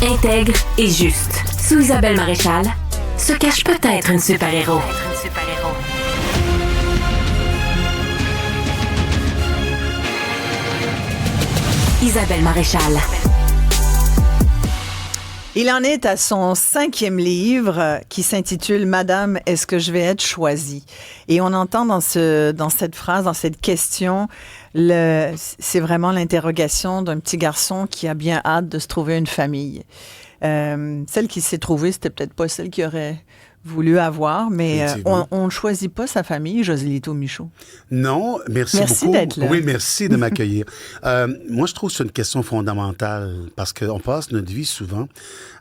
Intègre et juste. Sous Isabelle Maréchal se cache peut-être une super-héros. Isabelle Maréchal. Il en est à son 5e livre qui s'intitule « Madame, est-ce que je vais être choisie ?» Et on entend dans cette phrase, dans cette question, c'est vraiment l'interrogation d'un petit garçon qui a bien hâte de se trouver une famille. Celle qui s'est trouvée, c'était peut-être pas celle qu'il aurait voulu avoir, mais on ne choisit pas sa famille, Joselito Michaud. Non, merci beaucoup. D'être là. Oui, merci de m'accueillir. Moi, je trouve que c'est une question fondamentale parce qu'on passe notre vie souvent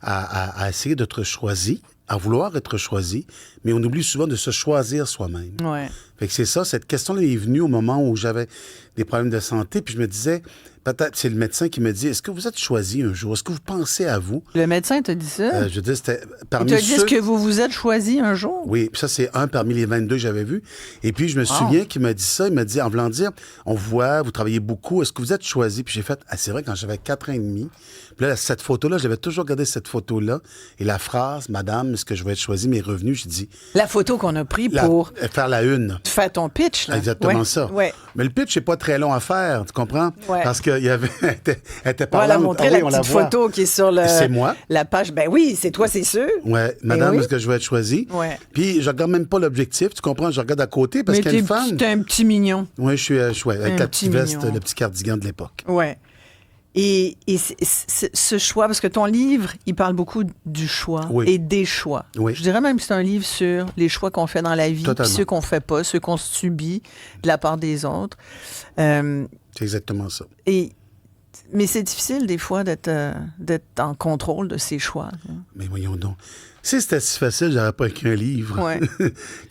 à essayer d'être choisi, à vouloir être choisi, mais on oublie souvent de se choisir soi-même. Ouais. Fait que c'est ça, cette question-là est venue au moment où j'avais des problèmes de santé, puis je me disais, peut-être, c'est le médecin qui me dit, est-ce que vous êtes choisi un jour? Est-ce que vous pensez à vous? Le médecin t'a dit ça? Je veux dire, c'était parmi Il t'a dit, ceux... est-ce que vous vous êtes choisi un jour? Oui, puis ça, c'est un parmi les 22 que j'avais vus. Et puis, je me souviens qu'il m'a dit ça. Il m'a dit, en voulant dire, on voit, vous travaillez beaucoup, est-ce que vous êtes choisi? Puis j'ai fait, c'est vrai, quand j'avais 4 ans et demi. Puis là, cette photo-là, j'avais toujours regardé cette photo-là. Et la phrase, Madame, est-ce que je vais être choisi? M'est revenue, j'ai dit... La photo qu'on a prise pour... Faire la une. Faire ton pitch, là. Exactement ça. Ouais. Mais le pitch, c'est pas très long à faire, tu comprends? Ouais. Parce qu'il y avait... elle était On va la parlante. montrer, la petite photo qui est sur C'est moi. La page. Ben oui, c'est toi, c'est sûr. Ouais, Madame, est-ce que je vais être choisi? Ouais. Puis, je regarde même pas l'objectif, tu comprends? Je regarde à côté parce qu'il y a une femme... T'es un petit mignon. Oui, je suis avec la petite veste, mignon. le petit cardigan de l'époque. Ouais. Et ce choix, parce que ton livre, il parle beaucoup du choix et des choix. Oui. Je dirais même que c'est un livre sur les choix qu'on fait dans la vie, puis ceux qu'on fait pas, ceux qu'on subit de la part des autres. C'est exactement ça. Mais c'est difficile des fois d'être en contrôle de ses choix. Mais voyons donc. Si c'était si facile, j'aurais pas écrit un livre. Ouais.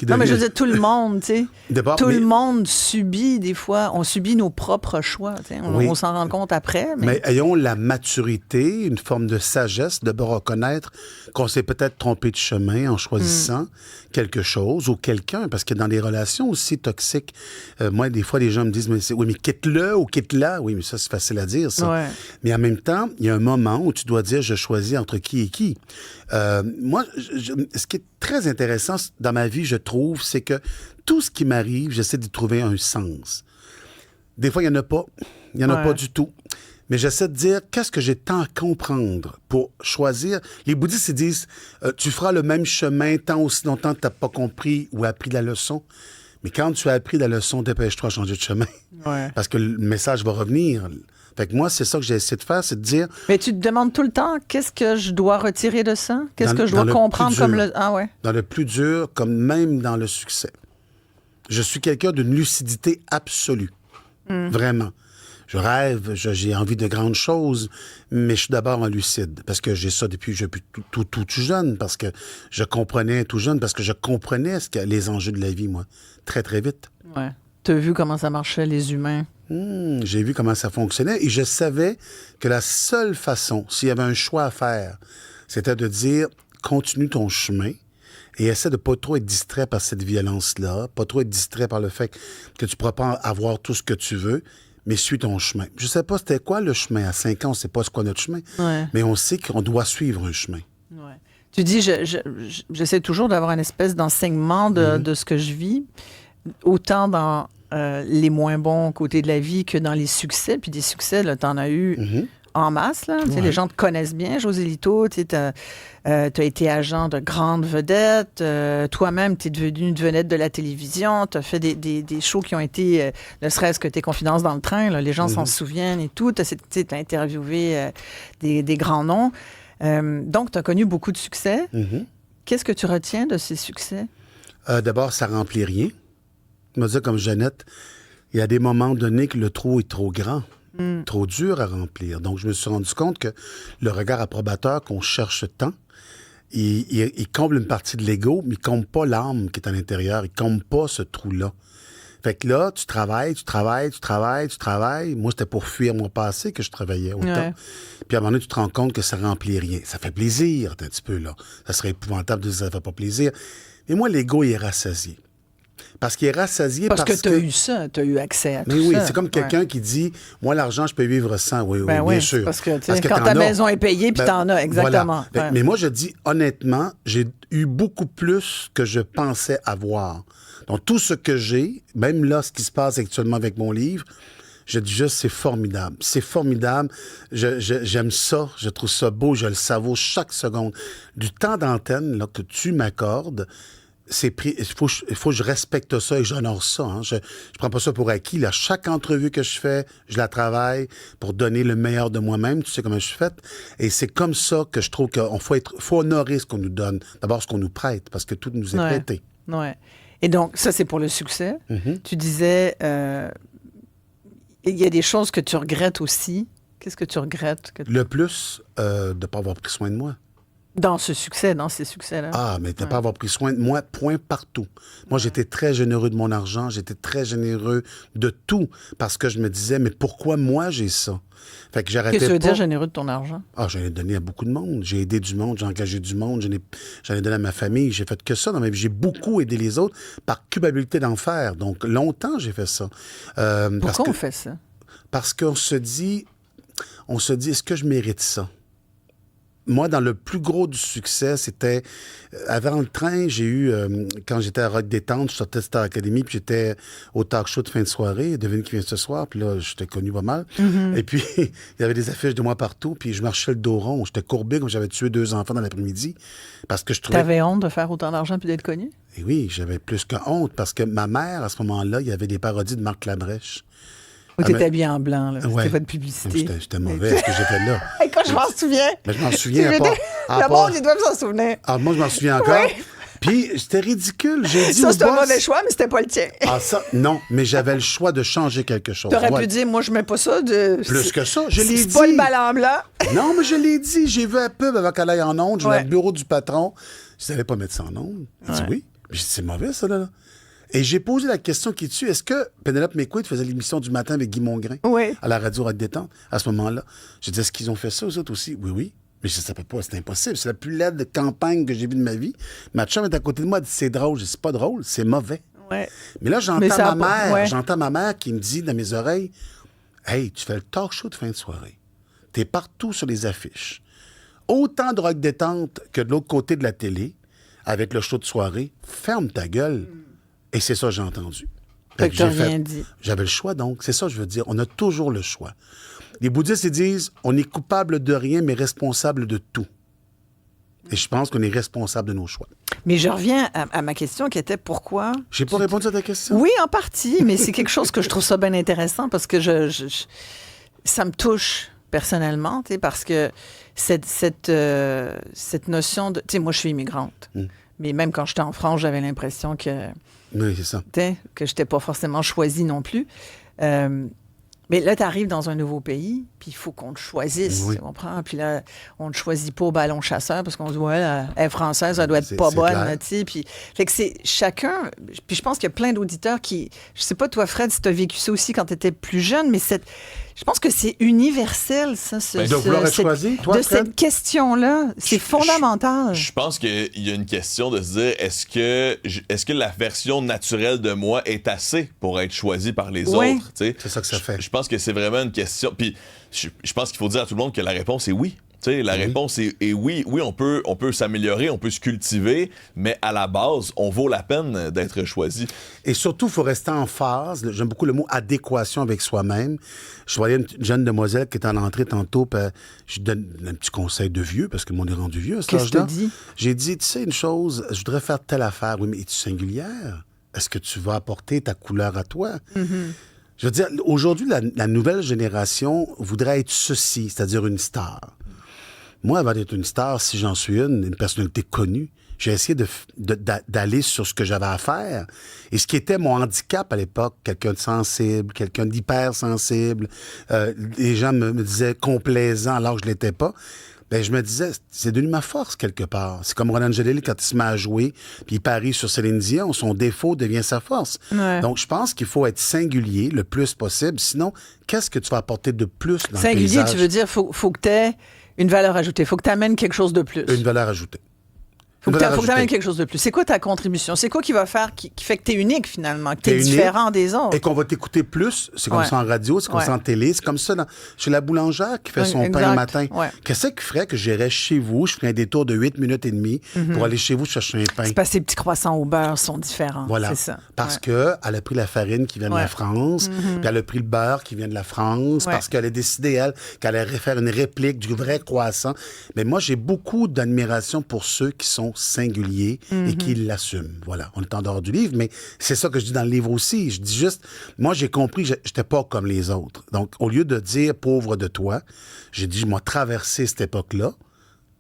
Non, mais je veux dire, tout le monde, tu sais. Le monde subit, des fois, on subit nos propres choix. On s'en rend compte après. Mais ayons la maturité, une forme de sagesse de reconnaître qu'on s'est peut-être trompé de chemin en choisissant quelque chose ou quelqu'un. Parce que dans des relations aussi toxiques, moi, des fois, les gens me disent, mais quitte-le ou quitte-la. Oui, mais ça, c'est facile à dire, ça. Ouais. Mais en même temps, il y a un moment où tu dois dire, je choisis entre qui et qui. Moi, ce qui est très intéressant dans ma vie, je trouve, c'est que tout ce qui m'arrive, j'essaie d'y trouver un sens. Des fois, il n'y en a pas. Il n'y en a pas du tout. Mais j'essaie de dire, qu'est-ce que j'ai tant à comprendre pour choisir? Les bouddhistes, ils disent, tu feras le même chemin tant aussi longtemps que tu n'as pas compris ou appris la leçon. Mais quand tu as appris la leçon, dépêche-toi à changer de chemin. Ouais. Parce que le message va revenir. Fait que moi, c'est ça que j'ai essayé de faire, c'est de dire... Mais tu te demandes tout le temps, qu'est-ce que je dois retirer de ça? Qu'est-ce que je dois comprendre comme le... Ah ouais. Dans le plus dur, comme même dans le succès. Je suis quelqu'un d'une lucidité absolue. Vraiment. Je rêve, j'ai envie de grandes choses, mais je suis d'abord en lucide. Parce que j'ai ça depuis tout jeune, parce que je comprenais tout jeune, parce que je comprenais les enjeux de la vie, moi, très, très vite. Ouais. Tu as vu comment ça marchait, les humains? J'ai vu comment ça fonctionnait et je savais que la seule façon, s'il y avait un choix à faire, c'était de dire continue ton chemin et essaie de pas trop être distrait par cette violence-là, pas trop être distrait par le fait que tu ne pourras pas avoir tout ce que tu veux, mais suis ton chemin. Je ne sais pas c'était quoi le chemin. À 5 ans, on ne sait pas c'est quoi notre chemin, mais on sait qu'on doit suivre un chemin. Ouais. Tu dis, j'essaie toujours d'avoir une espèce d'enseignement de ce que je vis, autant dans les moins bons côtés de la vie que dans les succès. Puis des succès, tu en as eu en masse. Là. Les gens te connaissent bien, Joselito. Tu as été agent de grandes vedettes. Toi-même, tu es devenu une vedette de la télévision. Tu as fait des shows qui ont été, ne serait-ce que tes confidences dans le train. Là, les gens s'en souviennent et tout. Tu as interviewé des grands noms. Donc, tu as connu beaucoup de succès. Qu'est-ce que tu retiens de ces succès? D'abord, ça remplit rien. Je me disais, comme Jeannette, il y a des moments donnés que le trou est trop grand, trop dur à remplir. Donc, je me suis rendu compte que le regard approbateur qu'on cherche tant, il comble une partie de l'ego, mais il comble pas l'âme qui est à l'intérieur. Il comble pas ce trou-là. Fait que là, tu travailles. Moi, c'était pour fuir mon passé que je travaillais autant. Ouais. Puis à un moment donné, tu te rends compte que ça remplit rien. Ça fait plaisir, un petit peu, là. Ça serait épouvantable de dire que ça fait pas plaisir. Mais moi, l'ego, il est rassasié. Parce qu'il est rassasié parce que tu as eu ça, tu as eu accès à tout ça. Mais oui, c'est comme quelqu'un qui dit, moi, l'argent, je peux vivre sans. Oui, ben bien sûr. Parce que quand ta maison est payée, puis t'en as, exactement. Voilà. Mais moi, je dis, honnêtement, j'ai eu beaucoup plus que je pensais avoir. Donc, tout ce que j'ai, même là, ce qui se passe actuellement avec mon livre, je dis juste, c'est formidable. C'est formidable. J'aime ça. Je trouve ça beau. Je le savoure chaque seconde. Du temps d'antenne là, que tu m'accordes, il faut que je respecte ça et j'honore ça. Hein. Je prends pas ça pour acquis. Là. Chaque entrevue que je fais, je la travaille pour donner le meilleur de moi-même. Tu sais comment je suis faite. Et c'est comme ça que je trouve qu'il faut honorer ce qu'on nous donne. D'abord, ce qu'on nous prête, parce que tout nous est prêté. Ouais. Et donc, ça, c'est pour le succès. Mm-hmm. Tu disais... il y a des choses que tu regrettes aussi. Qu'est-ce que tu regrettes? Le plus, de ne pas avoir pris soin de moi. Dans ces succès-là. Ah, mais de ne pas avoir pris soin de moi, point partout. Moi, j'étais très généreux de mon argent. J'étais très généreux de tout parce que je me disais, mais pourquoi moi, j'ai ça? Fait que j'arrêtais pas. Qu'est-ce que tu veux dire généreux de ton argent? Ah, j'en ai donné à beaucoup de monde. J'ai aidé du monde, j'ai engagé du monde, j'en ai donné à ma famille. J'ai fait que ça dans ma vie. J'ai beaucoup aidé les autres par culpabilité d'en faire. Donc, longtemps, j'ai fait ça. Pourquoi on fait ça? Parce qu'on se dit, est-ce que je mérite ça? Moi, dans le plus gros du succès, c'était... avant le train, j'ai eu... quand j'étais à Rock Détente, je sortais de Star Academy, puis j'étais au talk show de fin de soirée, Devine qui vient ce soir, puis là, j'étais connu pas mal. Mm-hmm. Et puis, il y avait des affiches de moi partout, puis je marchais le dos rond. J'étais courbé comme j'avais tué 2 enfants dans l'après-midi, parce que je trouvais... T'avais honte de faire autant d'argent puis d'être connu? Et oui, j'avais plus que honte, parce que ma mère, à ce moment-là, il y avait des parodies de Marc Labrèche. Ou t'étais habillé en blanc, là. Ouais. C'était pas de publicité. J'étais mauvais, ce que j'ai fait là. Et quand je m'en souviens. Mais je m'en souviens pas. Le monde, ils doivent s'en souvenir. Ah, moi, je m'en souviens encore. Ouais. Puis, c'était ridicule. J'ai dit ça, au c'était un boss... mauvais choix, mais c'était pas le tien. Ah, ça, non. Mais j'avais le choix de changer quelque chose. T'aurais pu dire, moi, je mets pas ça de... Plus que ça, je l'ai dit. C'est pas le ballon blanc. Non, mais je l'ai dit. J'ai vu un pub avant qu'elle aille en ondes. Je vais au bureau du patron. Je savais pas mettre ça en ondes. Il dit oui. J'ai dit, c'est mauvais, ça, là. Et j'ai posé la question qui tue. Est-ce que Pénélope McQuaid faisait l'émission du matin avec Guy Mongrain à la radio Rock Détente à ce moment-là? J'ai dit, est-ce qu'ils ont fait ça, eux autres aussi? Oui, oui. Mais je ne savais pas, c'est impossible. C'est la plus laide campagne que j'ai vue de ma vie. Ma chum est à côté de moi, elle dit, c'est drôle. Je dis, c'est pas drôle, c'est mauvais. Ouais. Mais là, j'entends ma mère qui me dit dans mes oreilles, hey, tu fais le talk show de fin de soirée. T'es partout sur les affiches. Autant de Rock Détente que de l'autre côté de la télé, avec le show de soirée. Ferme ta gueule. Et c'est ça que j'ai entendu. Fait que t'as rien dit. J'avais le choix, donc. C'est ça que je veux dire. On a toujours le choix. Les bouddhistes, ils disent, on est coupable de rien, mais responsable de tout. Et je pense qu'on est responsable de nos choix. Mais je reviens à ma question qui était pourquoi... J'ai pas répondu à ta question? Oui, en partie, mais c'est quelque chose que je trouve ça bien intéressant parce que ça me touche personnellement, parce que cette notion de... Tu sais, moi, je suis immigrante. Mais même quand j'étais en France, j'avais l'impression que... Oui, c'est ça. Que je n'étais pas forcément choisie non plus. Mais là, tu arrives dans un nouveau pays, puis il faut qu'on te choisisse, tu comprends? Puis là, on ne te choisit pas au ballon chasseur parce qu'on se dit, ouais, elle est française, elle doit être pas bonne, tu sais. Puis, fait que c'est chacun... Puis je pense qu'il y a plein d'auditeurs qui... Je sais pas, toi, Fred, si tu as vécu ça aussi quand tu étais plus jeune, mais je pense que c'est universel, ça. De vouloir être choisi, toi, Fred? Cette question-là, c'est fondamental. Je pense qu'il y a une question de se dire, est-ce que la version naturelle de moi est assez pour être choisie par les autres? T'sais? C'est ça que ça fait. Je pense que c'est vraiment une question. Puis je pense qu'il faut dire à tout le monde que la réponse est oui. La réponse est oui. Oui, on peut s'améliorer, on peut se cultiver, mais à la base, on vaut la peine d'être choisi. Et surtout, il faut rester en phase. J'aime beaucoup le mot adéquation avec soi-même. Je voyais une jeune demoiselle qui était en entrée tantôt, puis je donne un petit conseil de vieux, parce que le monde est rendu vieux à cet âge-là. Qu'est-ce que tu dis? J'ai dit, tu sais une chose, je voudrais faire telle affaire. Oui, mais es-tu singulière? Est-ce que tu vas apporter ta couleur à toi? Mm-hmm. Je veux dire, aujourd'hui, la nouvelle génération voudrait être ceci, c'est-à-dire une star. Moi, avant d'être une star, si j'en suis une personnalité connue, j'ai essayé d'aller sur ce que j'avais à faire. Et ce qui était mon handicap à l'époque, quelqu'un de sensible, quelqu'un d'hypersensible, les gens me disaient complaisant alors que je ne l'étais pas. Ben, je me disais, c'est devenu ma force quelque part. C'est comme Ronan Angelilli quand il se met à jouer, puis il parie sur Céline Dion, son défaut devient sa force. Ouais. Donc, je pense qu'il faut être singulier le plus possible. Sinon, qu'est-ce que tu vas apporter de plus dans le paysage? Singulier, tu veux dire, faut que tu aies une valeur ajoutée. Faut que tu amènes quelque chose de plus. Une valeur ajoutée. Faut que tu rajouter. amènes quelque chose de plus. C'est quoi ta contribution? C'est quoi qui va faire, qui fait que tu es unique finalement, que tu es T'es unique différent des autres? Et qu'on va t'écouter plus. C'est comme Ouais. ça en radio, c'est comme Ouais. ça en télé, c'est comme ça chez la boulangère qui fait son Exact. pain le matin. Ouais. Qu'est-ce qui ferait que j'irais chez vous, je ferais un détour de 8 minutes et demie pour aller chez vous chercher un pain? C'est parce que ces petits croissants au beurre sont différents. Voilà. C'est ça. Parce Ouais. qu'elle a pris la farine qui vient de Ouais. la France, puis elle a pris le beurre qui vient de la France, Ouais. parce qu'elle a décidé, elle, qu'elle allait faire une réplique du vrai croissant. Mais moi, j'ai beaucoup d'admiration pour ceux qui sont singuliers et qui l'assument. Voilà. On est en dehors du livre, mais c'est ça que je dis dans le livre aussi. Je dis juste, moi, j'ai compris que j'étais pas comme les autres. Donc, au lieu de dire pauvre de toi, j'ai dit, je m'ai traversé cette époque-là.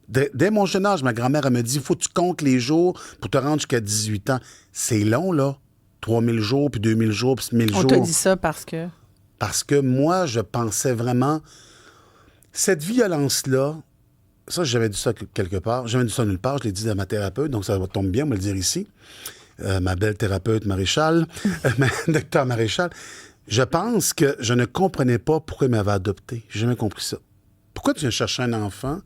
Dès mon jeune âge, ma grand-mère, elle me dit, il faut que tu comptes les jours pour te rendre jusqu'à 18 ans. C'est long, là. 3000 jours, puis 2000 jours, puis 1000 jours. On te dit ça parce que... Parce que moi, je pensais vraiment... Cette violence-là, ça, j'avais dit ça quelque part. J'avais dit ça nulle part. Je l'ai dit à ma thérapeute, donc ça tombe bien, on va le dire ici. Ma belle thérapeute Maréchal, docteur Maréchal. Je pense que je ne comprenais pas pourquoi il m'avait adopté. J'ai jamais compris ça. Pourquoi tu viens chercher un enfant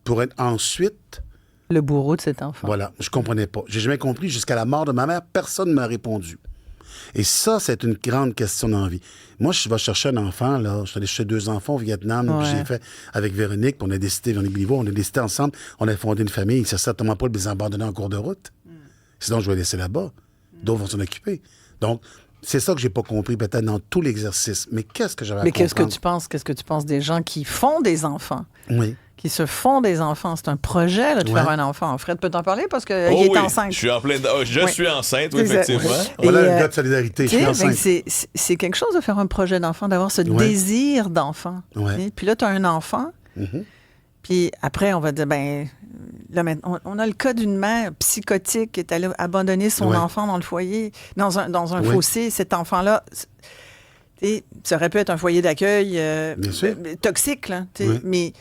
pour être ensuite... Le bourreau de cet enfant. Voilà, je comprenais pas. J'ai jamais compris. Jusqu'à la mort de ma mère, personne ne m'a répondu. Et ça, c'est une grande question dans la vie. Moi, je vais chercher un enfant, là. Je suis allé chercher 2 enfants au Vietnam, Ouais. puis j'ai fait avec Véronique, puis on a décidé, Véronique Béliveau, on a décidé ensemble, on a fondé une famille. C'est certainement pas de les abandonner en cours de route. Sinon, je vais les laisser là-bas. D'autres vont s'en occuper. Donc, c'est ça que j'ai pas compris, peut-être, dans tout l'exercice. Mais qu'est-ce que j'avais à Mais qu'est-ce que comprendre? tu penses? Qu'est-ce que tu penses des gens qui font des enfants? Oui. Qui se font des enfants. C'est un projet là, de Ouais. faire un enfant. Fred peut t'en parler parce qu'il Oh est oui, enceinte. Je suis en plein. Je Oui. suis enceinte, oui, C'est ça. effectivement. Voilà Et, le gars de solidarité, je Tu suis sais, enceinte. c'est quelque chose de faire un projet d'enfant, d'avoir ce Ouais. désir d'enfant. Ouais. Tu sais. Puis là, tu as un enfant. Mhm. Puis après, on va dire, ben là, maintenant, on a le cas d'une mère psychotique qui est allée abandonner son Ouais. enfant dans le foyer, dans un Ouais. fossé. Cet enfant-là, tu sais, ça aurait pu être un foyer d'accueil Bien sûr. toxique, là, tu sais, Ouais. mais,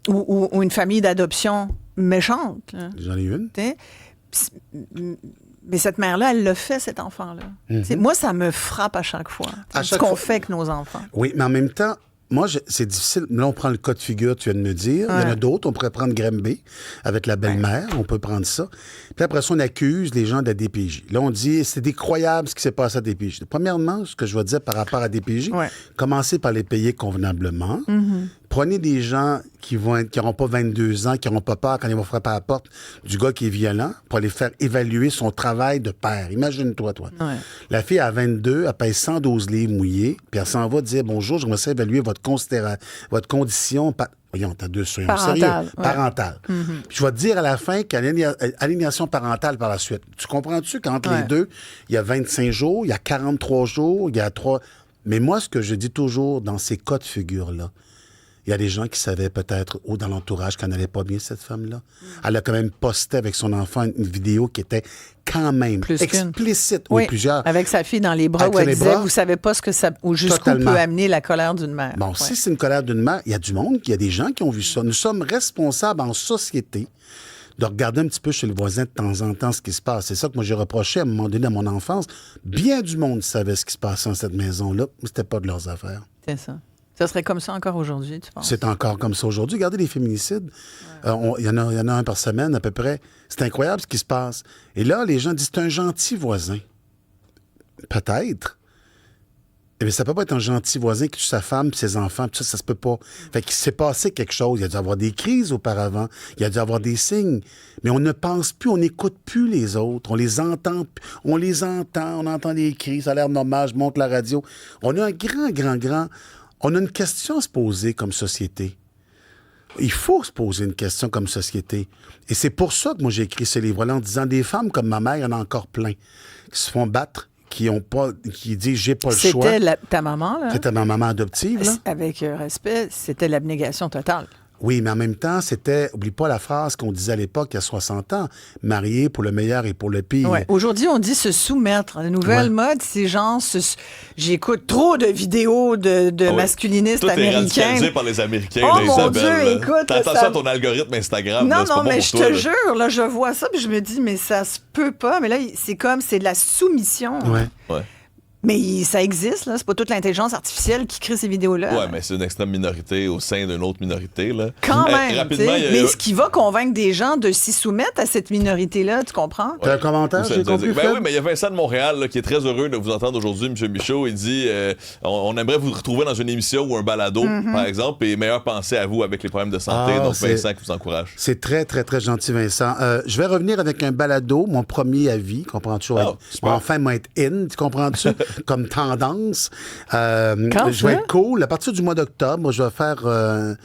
ou une famille d'adoption méchante. Là. J'en ai une. Tu sais. Mais cette mère-là, elle l'a fait, cet enfant-là. Tu sais, moi, ça me frappe à chaque fois. À Ce chaque qu'on fois. fait avec nos enfants. Oui, mais en même temps, moi, c'est difficile. Là, on prend le cas de figure, tu viens de me dire. Il y en a Ouais. d'autres. On pourrait prendre Grimby avec la belle-mère. On peut prendre ça. Puis après ça, on accuse les gens de la DPJ. Là, on dit, c'est incroyable ce qui s'est passé à DPJ. Premièrement, ce que je vais dire par rapport à DPJ, Ouais. commencez par les payer convenablement. Prenez des gens qui n'auront pas 22 ans, qui n'auront pas peur quand ils vont frapper à la porte du gars qui est violent pour les faire évaluer son travail de père. Imagine-toi, toi. Ouais. La fille à 22, elle pèse 112 livres mouillés, puis elle s'en va dire bonjour, j'aimerais ça évaluer votre condition. Voyons, t'as 2 soyons Parentale, sérieux. ouais. Parentale. Puis je vais te dire à la fin qu'il y a aliénation parentale par la suite. Tu comprends-tu qu'entre Ouais. les deux, il y a 25 jours, il y a 43 jours, il y a 3. Mais moi, ce que je dis toujours dans ces cas de figure-là, il y a des gens qui savaient peut-être, ou dans l'entourage, qu'elle n'allait pas bien, cette femme-là. Elle a quand même posté avec son enfant une vidéo qui était quand même Plus qu'une. explicite. Oui, Oui, plusieurs. avec sa fille dans les bras Avec où elle les disait, bras. vous savez pas ce que ça, ou jusqu'où Totalement. peut amener la colère d'une mère. Bon, Ouais. si c'est une colère d'une mère, il y a du monde, il y a des gens qui ont vu ça. Nous sommes responsables en société de regarder un petit peu chez le voisin de temps en temps ce qui se passe. C'est ça que moi j'ai reproché à un moment donné à mon enfance. Bien du monde savait ce qui se passait dans cette maison-là, mais c'était pas de leurs affaires. C'est ça. Ça serait comme ça encore aujourd'hui, tu penses? C'est encore comme ça aujourd'hui. Regardez les féminicides. Il y en a un par semaine à peu près. C'est incroyable ce qui se passe. Et là, les gens disent, c'est un gentil voisin. Peut-être. Mais ça peut pas être un gentil voisin qui tue sa femme et ses enfants. Puis ça se peut pas. Fait qu'il s'est passé quelque chose. Il y a dû avoir des crises auparavant. Il y a dû avoir des signes. Mais on ne pense plus, on n'écoute plus les autres. On les entend. On les entend. On entend des cris. Ça a l'air normal. Je monte la radio. On a un grand... On a une question à se poser comme société. Il faut se poser une question comme société. Et c'est pour ça que moi, j'ai écrit ce livre-là en disant des femmes comme ma mère, il y en a encore plein, qui se font battre, qui disent j'ai pas le choix. C'était ta maman, là? C'était ma maman adoptive, là. Avec respect, c'était l'abnégation totale. Oui, mais en même temps, c'était, oublie pas la phrase qu'on disait à l'époque, il y a 60 ans, marié pour le meilleur et pour le pire. Ouais. Aujourd'hui, on dit se soumettre. La nouvelle Ouais. mode, c'est genre, j'écoute trop de vidéos de Ah oui. masculinistes Tout est américains. radicalisé par les Américains, Oh là, mon Isabelle, Dieu, là. écoute, T'as attention ça- à ton algorithme Instagram. là, Non, c'est pas non, bon mais pour je toi, te là. jure, là, je vois ça, puis je me dis, mais ça se peut pas. Mais là, c'est comme, c'est de la soumission. Ouais. Ouais. Mais ça existe, là. C'est pas toute l'intelligence artificielle qui crée ces vidéos-là. Ouais, mais c'est une extrême minorité au sein d'une autre minorité, là. Quand même, rapidement, tu sais. Mais est-ce qui va convaincre des gens de s'y soumettre à cette minorité-là, tu comprends? T'as un commentaire, j'ai compris, Fred? Oui, mais il y a Vincent de Montréal là, qui est très heureux de vous entendre aujourd'hui, M. Michaud. Il dit on aimerait vous retrouver dans une émission ou un balado, par exemple, et meilleure pensée à vous avec les problèmes de santé. Donc, Vincent qui vous encourage. C'est très, très, très gentil, Vincent. Je vais revenir avec un balado, mon premier avis, comprends-tu? Enfin, moi, être in, tu comprends-tu? Comme tendance. Je vais être cool. À partir du mois d'octobre, je vais faire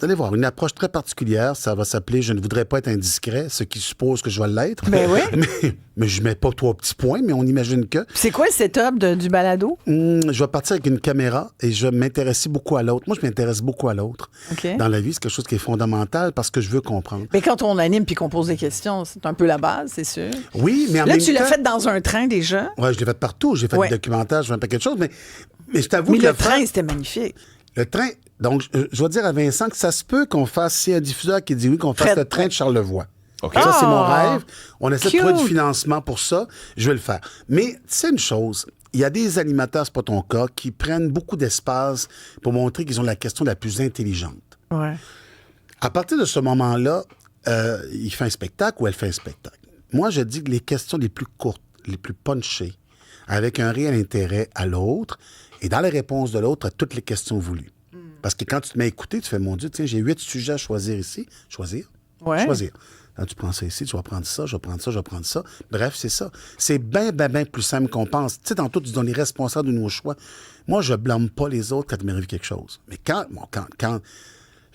allez voir, une approche très particulière. Ça va s'appeler « Je ne voudrais pas être indiscret », ce qui suppose que je vais l'être. Ben oui. Mais je mets pas 3 petits points, mais on imagine que. C'est quoi le setup du balado? Je vais partir avec une caméra et je vais m'intéresser beaucoup à l'autre. Moi, je m'intéresse beaucoup à l'autre. Okay. Dans la vie, c'est quelque chose qui est fondamental parce que je veux comprendre. Mais quand on anime puis qu'on pose des questions, c'est un peu la base, c'est sûr. Oui, mais en là, même tu l'as temps... fait dans un train déjà? Oui, je l'ai fait partout. J'ai fait des documentaires, j'ai fait un paquet de choses, mais je t'avoue que le train, c'était magnifique. Le train, donc, je dois dire à Vincent que ça se peut qu'on fasse, s'il y a un diffuseur qui dit oui, qu'on fasse le train de Charlevoix. Okay. Ça, c'est mon rêve. On essaie de trouver du cute. financement pour ça. Je vais le faire. Mais, tu sais une chose, il y a des animateurs, c'est pas ton cas, qui prennent beaucoup d'espace pour montrer qu'ils ont la question la plus intelligente. Ouais. À partir de ce moment-là, il fait un spectacle ou elle fait un spectacle. Moi, je dis que les questions les plus courtes, les plus punchées, avec un réel intérêt à l'autre, et dans les réponses de l'autre à toutes les questions voulues. Parce que quand tu te mets à écouter, tu fais, mon Dieu, tiens, j'ai 8 sujets à choisir ici. Choisir. Quand tu prends ça ici, tu vas prendre ça, je vais prendre ça, je vais prendre ça. Bref, c'est ça. C'est bien, bien, bien plus simple qu'on pense. Tu sais, tantôt, tu dis, on est responsable de nos choix. Moi, je blâme pas les autres quand il m'arrive quelque chose. Mais quand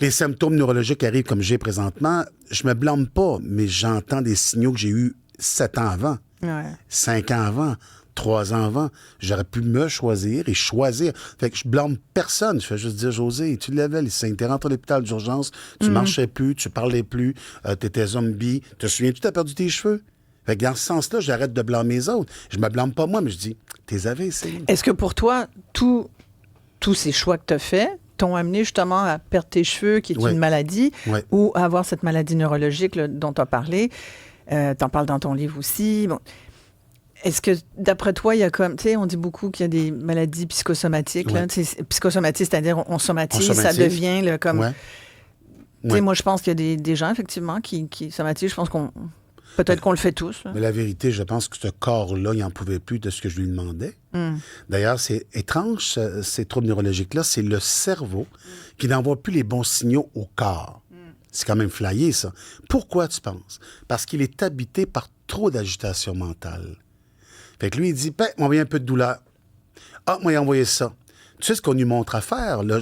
les symptômes neurologiques arrivent comme j'ai présentement, je me blâme pas, mais j'entends des signaux que j'ai eus 7 ans avant, 5 ans avant, 3 ans avant. J'aurais pu me choisir et choisir. Fait que je blâme personne. Je fais juste dire, José, tu l'avais, t'es rentré à l'hôpital d'urgence, tu marchais plus, tu parlais plus, t'étais zombie, te souviens-tu, t'as perdu tes cheveux? Fait que dans ce sens-là, j'arrête de blâmer les autres. Je me blâme pas moi, mais je dis, t'es avais essayé. Est-ce que pour toi, tous ces choix que tu as faits t'ont amené justement à perdre tes cheveux, qui est une maladie, ou à avoir cette maladie neurologique là, dont tu as parlé? T'en parles dans ton livre aussi. Bon. Est-ce que, d'après toi, il y a comme... Tu sais, on dit beaucoup qu'il y a des maladies psychosomatiques. Là, psychosomatique, c'est-à-dire on somatise, ça devient là, comme... Tu sais, moi, je pense qu'il y a des gens, effectivement, qui somatisent. Je pense qu'on... Peut-être qu'on le fait tous. Là. Mais la vérité, je pense que ce corps-là, il n'en pouvait plus de ce que je lui demandais. D'ailleurs, c'est étrange, ces troubles neurologiques-là. C'est le cerveau qui n'envoie plus les bons signaux au corps. C'est quand même flyé, ça. Pourquoi, tu penses? Parce qu'il est habité par trop d'agitation mentale. Fait que lui, il dit, on va un peu de douleur. Ah, moi, il a envoyé ça. Tu sais ce qu'on lui montre à faire? Là,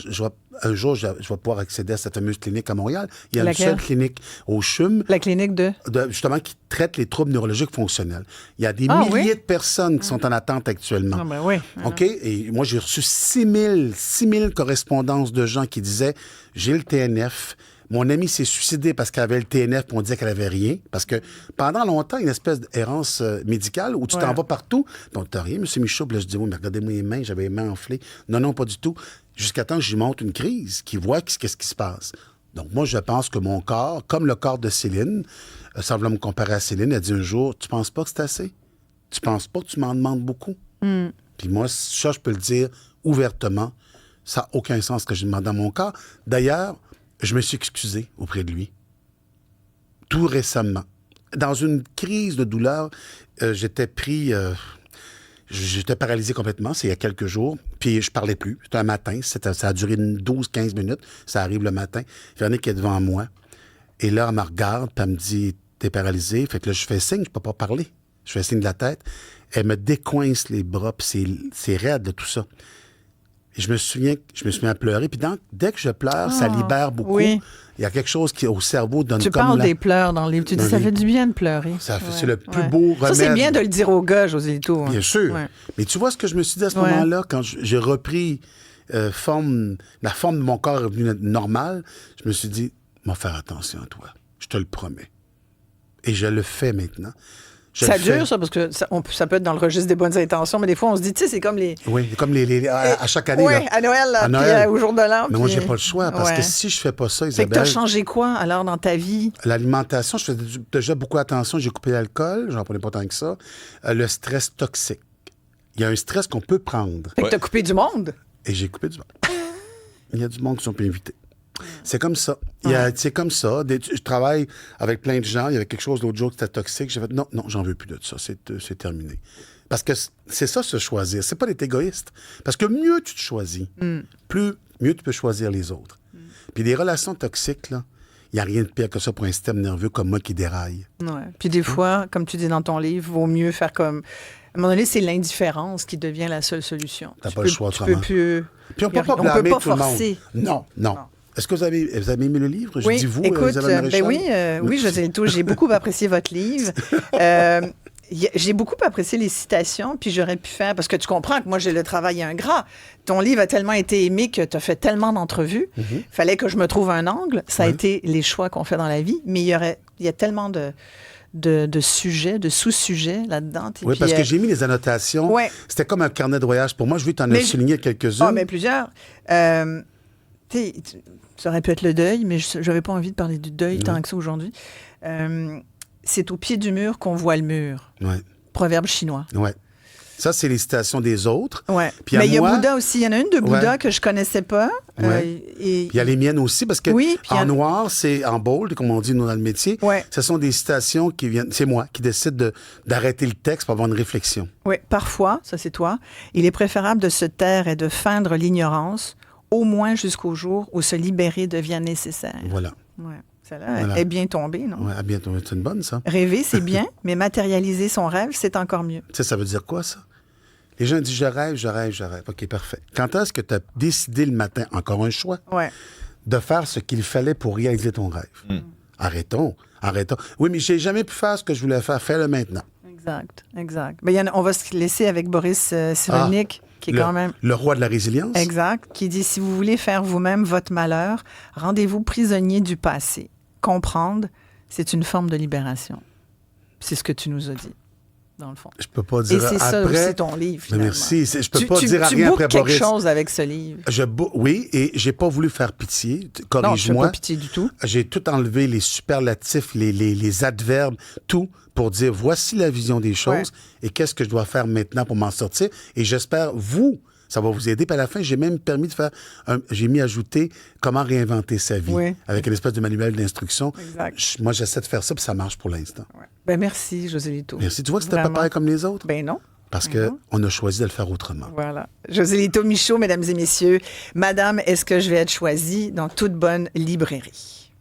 un jour, je vais pouvoir accéder à cette fameuse clinique à Montréal. Il y a une seule clinique au CHUM. La clinique justement, qui traite les troubles neurologiques fonctionnels. Il y a des milliers de personnes qui sont en attente actuellement. Ah, ben oui. OK? Et moi, j'ai reçu 6 000 correspondances de gens qui disaient, j'ai le TNF. Mon amie s'est suicidée parce qu'elle avait le TNF et on disait qu'elle avait rien. Parce que pendant longtemps, une espèce d'errance médicale où tu t'en vas partout. Donc, t'as rien, M. Michaud. Puis là, je dis, oui, mais regardez-moi les mains, j'avais les mains enflées. Non, pas du tout. Jusqu'à temps que j'y monte une crise, qui voit qu'est-ce qui se passe. Donc, moi, je pense que mon corps, comme le corps de Céline, ça voulait me comparer à Céline, elle dit un jour, tu penses pas que c'est assez? Tu penses pas que tu m'en demandes beaucoup? Puis moi, ça, je peux le dire ouvertement. Ça n'a aucun sens ce que j'ai demandé à mon corps. D'ailleurs, je me suis excusé auprès de lui. Tout récemment. Dans une crise de douleur, j'étais pris... j'étais paralysé complètement, c'est il y a quelques jours. Puis je parlais plus. C'était un matin. Ça a duré 12-15 minutes. Ça arrive le matin. Véronique est devant moi. Et là, elle me regarde, puis elle me dit, t'es paralysé. Fait que là, je fais signe, je peux pas parler. Je fais signe de la tête. Elle me décoince les bras, puis c'est raide de tout ça. Et je me souviens à pleurer. Puis dès que je pleure, ça libère beaucoup. Oui. Il y a quelque chose qui, au cerveau, donne tu comme... Tu parles des pleurs dans le livre. Tu dis, ça fait du bien de pleurer. C'est le plus beau remède. Ça, c'est bien de le dire aux gars, José Lito. Bien sûr. Ouais. Mais tu vois ce que je me suis dit à ce moment-là, quand j'ai repris la forme de mon corps est revenue normale, je me suis dit, moi, faire attention à toi. Je te le promets. Et je le fais maintenant. Ça dure, ça, parce que ça peut être dans le registre des bonnes intentions, mais des fois, on se dit, tu sais, c'est comme les... Oui, comme à chaque année. Oui, à Noël, puis au jour de l'an. Mais moi, j'ai pas le choix, parce que si je fais pas ça, Isabelle... Fait que t'as changé quoi, alors, dans ta vie? L'alimentation, je faisais déjà beaucoup attention. J'ai coupé l'alcool, j'en prenais pas tant que ça. Le stress toxique. il y a un stress qu'on peut prendre. Fait que t'as coupé du monde. Et j'ai coupé du monde. Il y a du monde qui sont pas invités. C'est comme ça. C'est comme ça. Je travaille avec plein de gens. Il y avait quelque chose l'autre jour qui était toxique. J'ai fait non, j'en veux plus de ça. C'est terminé. Parce que c'est ça, se choisir. C'est pas d'être égoïste. Parce que mieux tu te choisis, mieux tu peux choisir les autres. Puis des relations toxiques, là, il n'y a rien de pire que ça pour un système nerveux comme moi qui déraille. Ouais. Puis des fois, comme tu dis dans ton livre, il vaut mieux faire comme... À un moment donné, c'est l'indifférence qui devient la seule solution. T'as pas le choix autrement. Puis on peut pas blâmer tout forcer. le monde. Non. Est-ce que vous avez aimé le livre? Oui, je dis vous, écoute, Isabelle Maréchal? oui, José Lito, j'ai beaucoup apprécié votre livre. J'ai beaucoup apprécié les citations, puis j'aurais pu faire, parce que tu comprends que moi, j'ai le travail ingrat. Ton livre a tellement été aimé que tu as fait tellement d'entrevues. Il fallait que je me trouve un angle. Ça a été les choix qu'on fait dans la vie, mais il y a tellement de sujets, de sous-sujets là-dedans. Oui, parce que j'ai mis les annotations. Ouais. C'était comme un carnet de voyage pour moi. Je vais t'en souligner quelques-unes. Ah, mais plusieurs. Ça aurait pu être le deuil, mais je n'avais pas envie de parler du deuil tant que ça aujourd'hui. C'est au pied du mur qu'on voit le mur. Ouais. Proverbe chinois. Ouais. Ça, c'est les citations des autres. Ouais. Puis mais il y a Bouddha aussi. Il y en a une de Bouddha que je ne connaissais pas. Ouais. Et il y a les miennes aussi, parce que en noir, c'est en bold, comme on dit nous dans le métier. Ouais. Ce sont des citations qui viennent... C'est moi qui décide d'arrêter le texte pour avoir une réflexion. Oui, parfois, ça c'est toi, il est préférable de se taire et de feindre l'ignorance, au moins jusqu'au jour où se libérer devient nécessaire. Voilà. Ouais. Celle-là est bien tombée, non? Oui, bien tombée. C'est une bonne, ça. Rêver, c'est bien, mais matérialiser son rêve, c'est encore mieux. Tu sais, ça veut dire quoi, ça? Les gens disent « je rêve ». OK, parfait. Quand est-ce que tu as décidé le matin, encore un choix, de faire ce qu'il fallait pour réaliser ton rêve? Arrêtons. Oui, mais j'ai jamais pu faire ce que je voulais faire. Fais-le maintenant. Exact. Ben, on va se laisser avec Boris Cyrulnik, qui est quand même... Le roi de la résilience. Exact, qui dit « Si vous voulez faire vous-même votre malheur, rendez-vous prisonnier du passé. Comprendre, c'est une forme de libération. » C'est ce que tu nous as dit, dans le fond. Je peux pas dire après... Et c'est ça aussi ton livre, finalement. Merci. Je peux pas dire rien après Boris. Tu quelque chose avec ce livre. Oui, et j'ai pas voulu faire pitié. Corrige-moi. Non, je fais pas pitié du tout. J'ai tout enlevé, les superlatifs, les adverbes, tout, pour dire voici la vision des choses et qu'est-ce que je dois faire maintenant pour m'en sortir. Et j'espère, ça va vous aider. Puis à la fin, j'ai même permis de faire... j'ai mis ajouter comment réinventer sa vie avec une espèce de manuel d'instruction. Moi, j'essaie de faire ça, puis ça marche pour l'instant. Ouais. Ben merci, José Lito. Merci. Tu vois que c'était pas pareil comme les autres? Ben non. Parce qu'on a choisi de le faire autrement. Voilà. José Lito Michaud, mesdames et messieurs. Madame, est-ce que je vais être choisie dans toute bonne librairie?